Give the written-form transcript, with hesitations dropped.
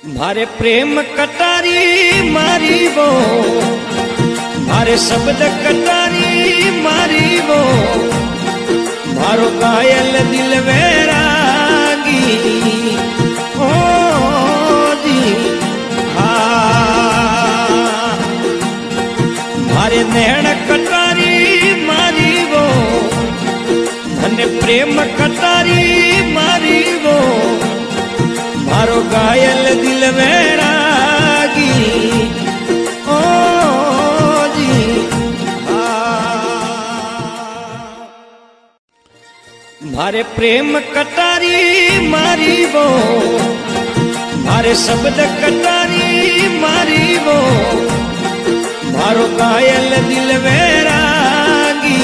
मारे प्रेम कटारी मारी वो, मारे शब्द कटारी मारी वो, मारो घायल दिल वैरागी ओ जी हाँ। मारे नैण कटारी मारी वो, धन्य प्रेम कटारी मारी वो, मारो घायल दिल वैरागी ओ जी मारे प्रेम कटारी मारी वो, मारे शब्द कटारी मारी वो, मारो घायल दिल वैरागी